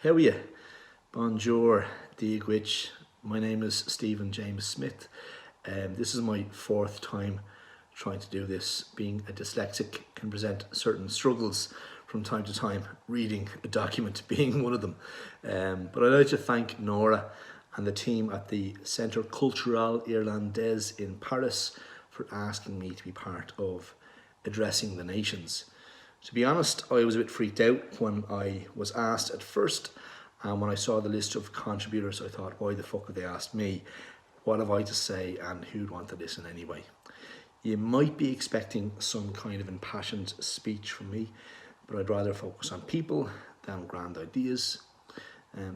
How are you? Bonjour, Diagwich. My name is Stephen James Smith. This is my fourth time trying to do this. Being a dyslexic can present certain struggles from time to time, reading a document being one of them. But I'd like to thank Nora and the team at the Centre Culturel Irlandais in Paris for asking me to be part of Addressing the Nations. To be honest, I was a bit freaked out when I was asked at first, and when I saw the list of contributors I thought, why the fuck have they asked me? What have I to say and who'd want to listen anyway? You might be expecting some kind of impassioned speech from me, but I'd rather focus on people than grand ideas.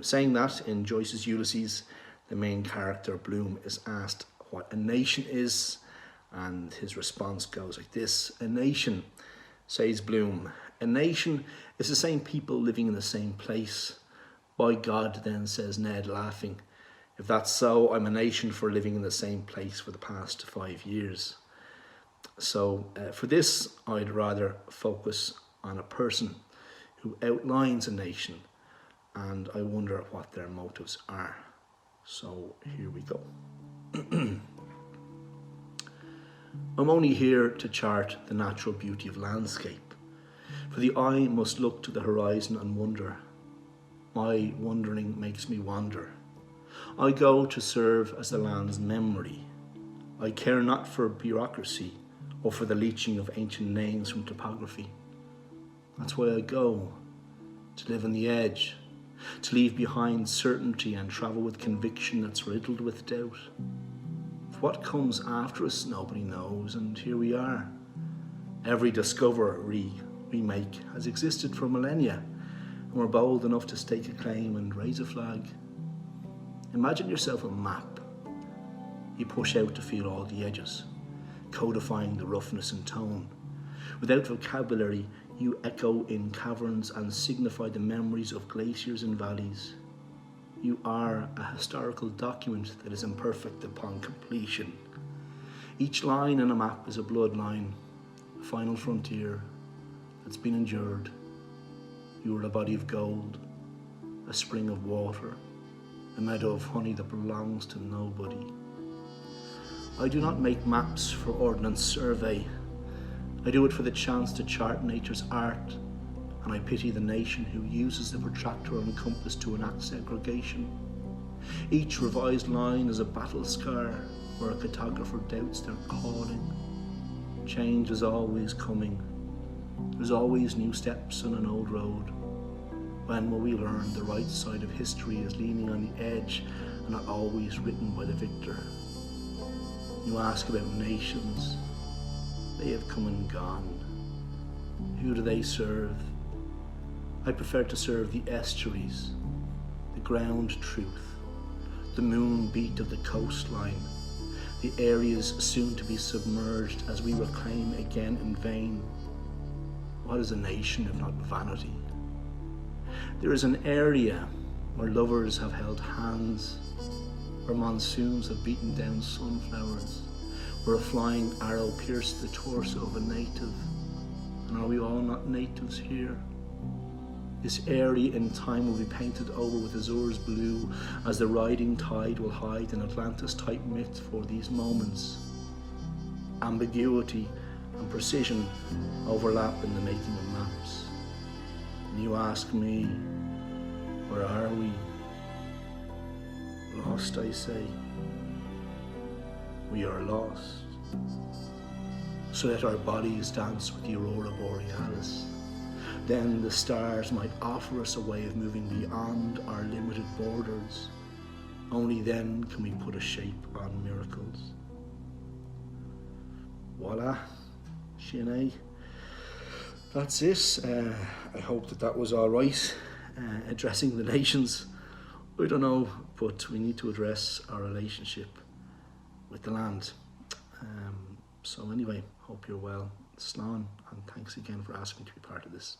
Saying that, in Joyce's Ulysses, the main character Bloom is asked what a nation is, and his response goes like this: a nation, says Bloom, a nation is the same people living in the same place. By God, then, says Ned, laughing. If that's so, I'm a nation for living in the same place for the past 5 years. So for this, I'd rather focus on a person who outlines a nation, and I wonder what their motives are. So here we go. I'm only here to chart the natural beauty of landscape, for the eye must look to the horizon and wonder. My wondering makes me wander. I go to serve as the land's memory. I care not for bureaucracy or for the leaching of ancient names from topography. That's why I go, to live on the edge, to leave behind certainty and travel with conviction that's riddled with doubt. What comes after us, nobody knows, and here we are. Every discovery we make has existed for millennia, and we're bold enough to stake a claim and raise a flag. Imagine yourself a map. You push out to feel all the edges, codifying the roughness and tone. Without vocabulary, you echo in caverns and signify the memories of glaciers and valleys. You are a historical document that is imperfect upon completion. Each line in a map is a bloodline, a final frontier that's been endured. You are a body of gold, a spring of water, a meadow of honey that belongs to nobody. I do not make maps for ordnance survey. I do it for the chance to chart nature's art, and I pity the nation who uses the protractor and compass to enact segregation. Each revised line is a battle scar where a cartographer doubts their calling. Change is always coming. There's always new steps on an old road. When will we learn the right side of history is leaning on the edge and not always written by the victor? You ask about nations. They have come and gone. Who do they serve? I prefer to serve the estuaries, the ground truth, the moonbeat of the coastline, the areas soon to be submerged as we reclaim again in vain. What is a nation if not vanity? There is an area where lovers have held hands, where monsoons have beaten down sunflowers, where a flying arrow pierced the torso of a native. And are we all not natives here? This area in time will be painted over with azur's blue, as the riding tide will hide an Atlantis-type myth for these moments. Ambiguity and precision overlap in the making of maps. And you ask me, where are we? Lost, I say. We are lost. So let our bodies dance with the aurora borealis. Then the stars might offer us a way of moving beyond our limited borders. Only then can we put a shape on miracles. Voila, Sinead. That's it. I hope that was all right. Addressing the nations. I don't know, but we need to address our relationship with the land. So anyway, hope you're well. Slán, and thanks again for asking me to be part of this.